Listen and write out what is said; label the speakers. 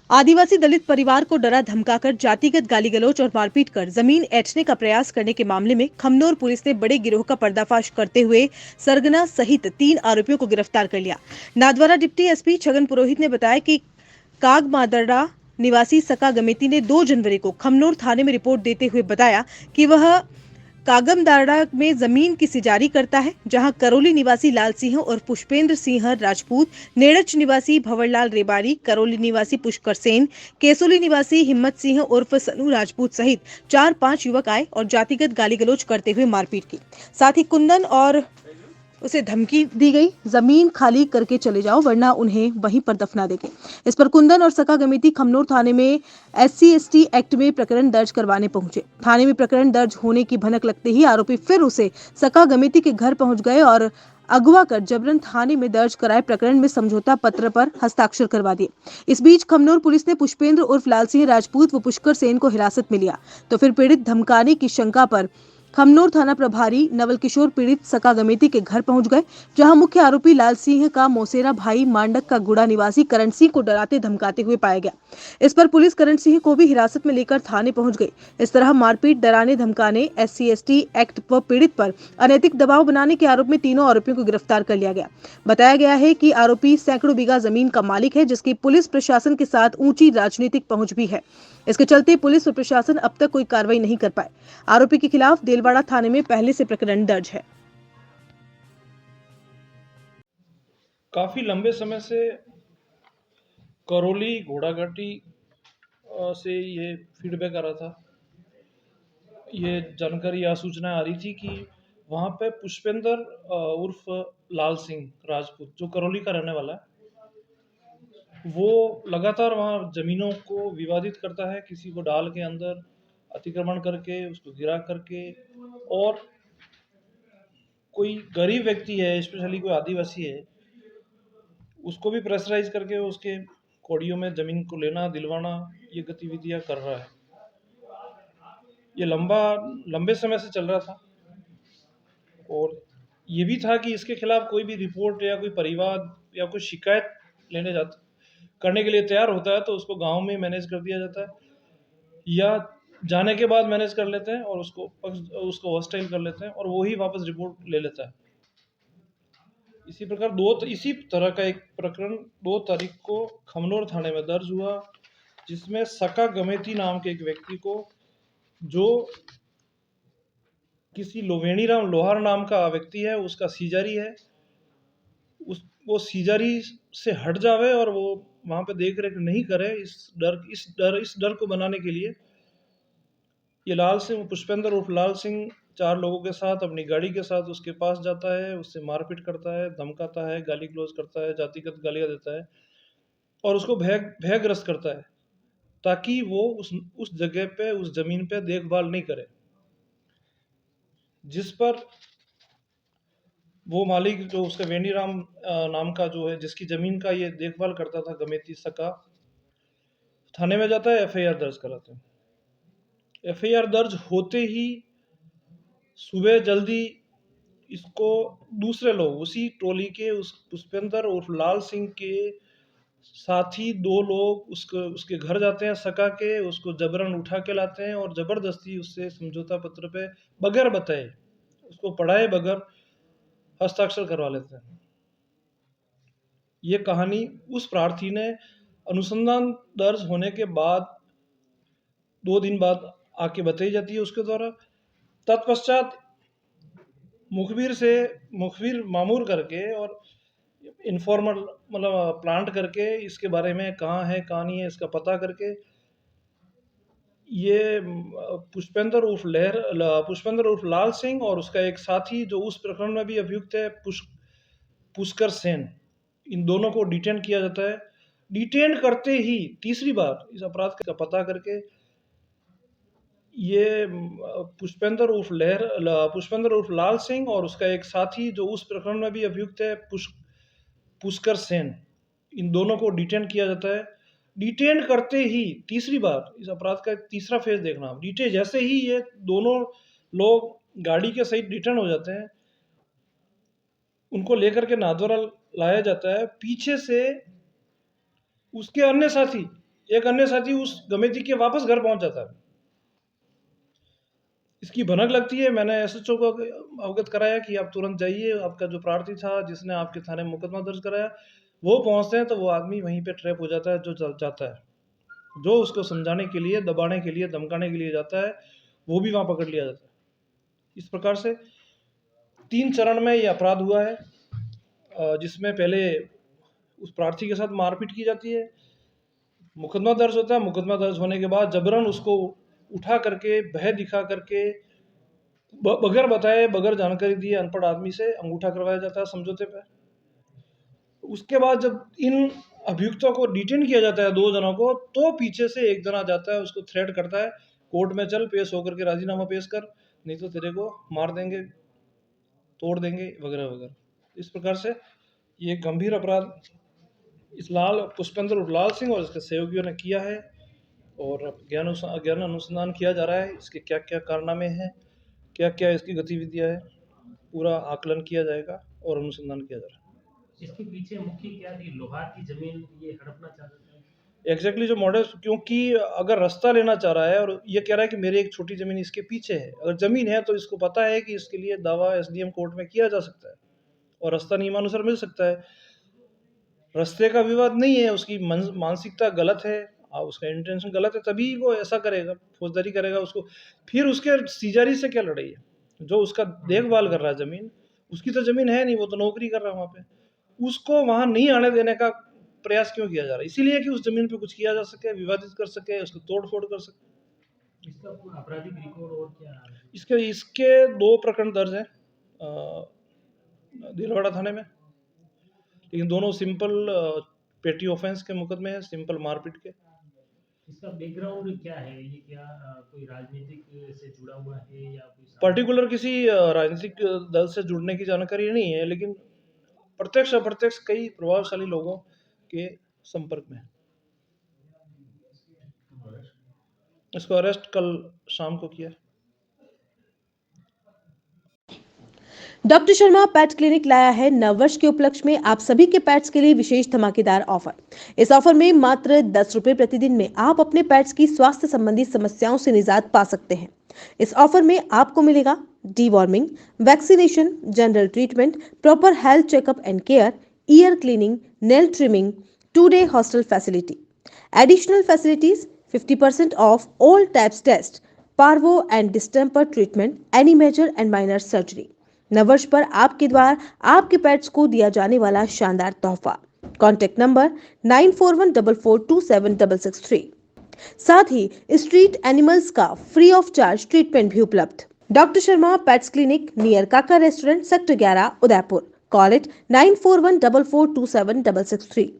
Speaker 1: आदिवासी दलित परिवार को डरा धमकाकर जातिगत गाली गलौज और मारपीट कर जमीन ऐंठने का प्रयास करने के मामले में खमनोर पुलिस ने बड़े गिरोह का पर्दाफाश करते हुए सरगना सहित 3 आरोपियों को गिरफ्तार कर लिया। नाथद्वारा डिप्टी एसपी छगन पुरोहित ने बताया कि कागमादड़ा निवासी सका गमेती ने 2 जनवरी को खमनोर थाने में रिपोर्ट देते हुए बताया कि वह कागमदाड़ा में जमीन की सिजारी करता है, जहां करौली निवासी लाल सिंह और पुष्पेंद्र सिंह राजपूत, नेड़च निवासी भंवरलाल रेबाड़ी, करौली निवासी पुष्कर सेन, केसोली निवासी हिम्मत सिंह उर्फ सनू राजपूत सहित 4-5 युवक आए और जातिगत गाली गलौज करते हुए मारपीट की। साथ ही कुंदन और उसे धमकी दी गई, जमीन खाली करके चले जाओ वरना उन्हें वहीं पर दफना देंगे। इस पर कुंदन और सका गमेती खमनोर थाने में SC/ST एक्ट में प्रकरण दर्ज करवाने पहुंचे। थाने में प्रकरण दर्ज होने की भनक लगते ही आरोपी फिर उसे सका गमेती के घर पहुंच गए और अगवा कर जबरन थाने में दर्ज कराए प्रकरण में समझौता पत्र पर हस्ताक्षर करवा दिए। इस बीच खमनोर पुलिस ने पुष्पेंद्र उर्फ लाल सिंह राजपूत व पुष्कर सेन को हिरासत में लिया, तो फिर पीड़ित धमकाने की शंका पर खमनोर थाना प्रभारी नवल किशोर पीड़ित सका गमेती के घर पहुंच गए, जहां मुख्य आरोपी लाल सिंह का मौसेरा भाई मांडक का गुड़ा निवासी करण सिंह को डराते धमकाते हुए पाया गया। इस पर पुलिस करण सिंह को भी हिरासत में लेकर थाने पहुंच गई। इस तरह मारपीट, डराने धमकाने, SC/ST एक्ट व पीड़ित पर अनैतिक दबाव बनाने के आरोप में तीनों आरोपियों को गिरफ्तार कर लिया गया। बताया गया है कि आरोपी सैकड़ों बीघा जमीन का मालिक है, जिसकी पुलिस प्रशासन के साथ ऊंची राजनीतिक पहुंच भी है। इसके चलते पुलिस और प्रशासन अब तक कोई कार्रवाई नहीं कर पाए। आरोपी के खिलाफ देलवाड़ा थाने में पहले से प्रकरण दर्ज है।
Speaker 2: काफ़ी लंबे समय से करौली घोड़ाघाटी से ये फीडबैक आ रहा था, ये जानकारी या सूचना आ रही थी कि वहाँ पे पुष्पेंद्र उर्फ लाल सिंह राजपूत, जो करौली का रहने वाला है, वो लगातार वहाँ ज़मीनों को विवादित करता है, किसी को डाल के अंदर अतिक्रमण करके, उसको गिरा करके, और कोई गरीब व्यक्ति है, स्पेशली कोई आदिवासी है, उसको भी प्रेशराइज करके उसके कौड़ियों में ज़मीन को लेना दिलवाना, ये गतिविधियां कर रहा है। ये लंबे समय से चल रहा था, और ये भी था कि इसके खिलाफ कोई भी रिपोर्ट या कोई परिवार या कोई शिकायत लेने जाता करने के लिए तैयार होता है तो उसको गांव में मैनेज कर दिया जाता है, या जाने के बाद मैनेज कर लेते हैं और उसको हॉस्टाइल कर लेते हैं और वो ही वापस रिपोर्ट ले लेता है। इसी तरह का एक प्रकरण 2 तारीख को खमनोर थाने में दर्ज हुआ, जिसमें सका गमेती नाम के एक व्यक्ति को, जो किसी लोवेणीराम लोहार नाम का व्यक्ति है, उसका सीजारी है, वो सीजारी से हट जावे और वो वहाँ पे देख रेख नहीं करे, इस डर को बनाने के लिए ये लाल सिंह, पुष्पेंद्र उर्फ लाल सिंह 4 लोगों के साथ अपनी गाड़ी के साथ उसके पास जाता है, उससे मारपीट करता है, धमकाता है, गाली गलौज करता है, जातिगत गालियाँ देता है और उसको भयग्रस्त करता है, ताकि वो उस जगह पे, उस जमीन पे देखभाल नहीं करे, जिस पर वो मालिक, जो उसका वेणीराम नाम का जो है, जिसकी जमीन का ये देखभाल करता था, गमेती सका, थाने में जाता है, FIR दर्ज कराते हैं। FIR दर्ज होते ही सुबह जल्दी इसको दूसरे लोग, उसी टोली के, उस पुष्पेंद्र उर्फ लाल सिंह के साथी 2 लोग उसके घर जाते हैं सका के, उसको जबरन उठा के लाते हैं और जबरदस्ती उससे समझौता पत्र पे बगैर बताए, उसको पढ़ाए बगैर हस्ताक्षर करवा लेते हैं। ये कहानी उस प्रार्थी ने अनुसंधान दर्ज होने के बाद 2 दिन बाद आके बताई जाती है उसके द्वारा। तत्पश्चात मुखबिर मामूर करके और इन्फॉर्मल, मतलब प्लांट करके, इसके बारे में कहाँ है कहाँ नहीं है इसका पता करके, ये पुष्पेंद्र उर्फ लाल सिंह और उसका एक साथी, जो उस प्रकरण में भी अभियुक्त है, पुष्कर सेन, इन दोनों को डिटेन किया जाता है। डिटेन करते ही तीसरी बार इस अपराध का पता करके ये पुष्पेंद्र उर्फ लाल सिंह और उसका एक साथी, जो उस प्रकरण में भी अभियुक्त है, पुष्कर सेन, इन दोनों को डिटेन किया जाता है। डिटेन करते ही तीसरी बार इस अपराध का तीसरा फेज देखना, डिटेन जैसे ही ये दोनों लोग गाड़ी के सहित डिटेन हो जाते हैं, उनको लेकर के नाथद्वारा लाया जाता है। पीछे से उसके अन्य साथी एक अन्य साथी उस गमेती के वापस घर पहुंच जाता है। इसकी भनक लगती है। मैंने एसएचओ को अवगत कराया कि आप तुरंत जाइए, आपका जो प्रार्थी था जिसने आपके थाने में मुकदमा दर्ज कराया, वो पहुंचते हैं तो वो आदमी वहीं पे ट्रैप हो जाता है जो जाता है। जो उसको समझाने के लिए, दबाने के लिए, धमकाने के लिए जाता है, वो भी वहाँ पकड़ लिया जाता है। इस प्रकार से 3 चरण में ये अपराध हुआ है, जिसमें पहले उस प्रार्थी के साथ मारपीट की जाती है, मुकदमा दर्ज होता है, मुकदमा दर्ज होने के बाद जबरन उसको उठा करके, भय दिखा करके, बगैर बताए, बगैर जानकारी दिए अनपढ़ आदमी से अंगूठा करवाया जाता है समझौते पे। उसके बाद जब इन अभियुक्तों को डिटेन किया जाता है 2 जनों को, तो पीछे से एक जना जाता है, उसको थ्रेट करता है, कोर्ट में चल पेश होकर के राजीनामा पेश कर, नहीं तो तेरे को मार देंगे, तोड़ देंगे वगैरह वगैरह। इस प्रकार से ये गंभीर अपराध इस पुष्पेंद्र उर्फ लाल सिंह और इसके सहयोगियों ने किया है, और अब ज्ञान अनुसंधान किया जा रहा है, इसके क्या क्या कारनामे हैं, क्या क्या इसकी गतिविधियां हैं, पूरा आकलन किया जाएगा और अनुसंधान किया जा रहा है।
Speaker 3: इसके पीछे मुख्य क्या थी? लोहार की जमीन ये हड़पना चाह रहा था।
Speaker 2: एग्जैक्टली जो मॉडल, क्योंकि अगर रास्ता लेना चाह रहा है और ये कह रहा है कि मेरी एक छोटी ज़मीन इसके पीछे है, अगर ज़मीन है तो इसको पता है कि इसके लिए दावा एसडीएम कोर्ट में किया जा सकता है और रास्ता नियमानुसार मिल सकता है। रास्ते का विवाद नहीं है, उसकी मानसिकता गलत है, उसका इंटेंशन गलत है, तभी वो ऐसा करेगा, फौजदारी करेगा उसको। फिर उसके सीजारी से क्या लड़ाई है? जो उसका देखभाल कर रहा है ज़मीन, उसकी तो ज़मीन है नहीं, वो तो नौकरी कर रहा है वहाँ पे, उसको वहाँ नहीं आने देने का प्रयास क्यों किया जा रहा है? इसीलिए कि उस ज़मीन पे कुछ किया जा सके, विवादित कर सके, उसको तोड़-फोड़ कर सके।
Speaker 3: इसका आपराधिक रिकॉर्ड और क्या है?
Speaker 2: इसके 2 प्रकरण दर्ज हैं दिलवाड़ा थाने में, लेकिन दोनों सिंपल पेटी ऑफेंस के मुकदमे हैं, सिंपल मारपीट के।
Speaker 3: इसका बैकग्राउंड क्या है? ये क्या कोई राजनीतिक से जुड़ा हुआ है या कोई
Speaker 2: पर्टिकुलर किसी राजनीतिक दल से जुड़ने की जानकारी नहीं है, लेकिन प्रत्यक्ष अप्रत्यक्ष कई प्रभावशाली लोगों के संपर्क में है। इसको अरेस्ट कल शाम को किया।
Speaker 1: डॉक्टर शर्मा पेट क्लिनिक लाया है नववर्ष के उपलक्ष्य में आप सभी के पेट्स के लिए विशेष धमाकेदार ऑफर। इस ऑफर में मात्र 10 रुपए प्रतिदिन में आप अपने पेट्स की स्वास्थ्य संबंधी समस्याओं से निजात पा सकते हैं। इस ऑफर में आपको मिलेगा deworming, vaccination, general treatment, proper health checkup and care, ear cleaning, nail trimming, 2-day hostel facility, additional facilities, 50% off all types test, parvo and distemper treatment, any major and minor surgery. नववर्ष पर आपके द्वारा आपके pets को दिया जाने वाला शानदार तोहफा। Contact number 9444276663। साथ ही स्ट्रीट एनिमल्स का फ्री ऑफ चार्ज ट्रीटमेंट भी उपलब्ध। Doctor Sharma pets clinic near Kaka restaurant, sector 11, Udaipur. Call it 9414427663।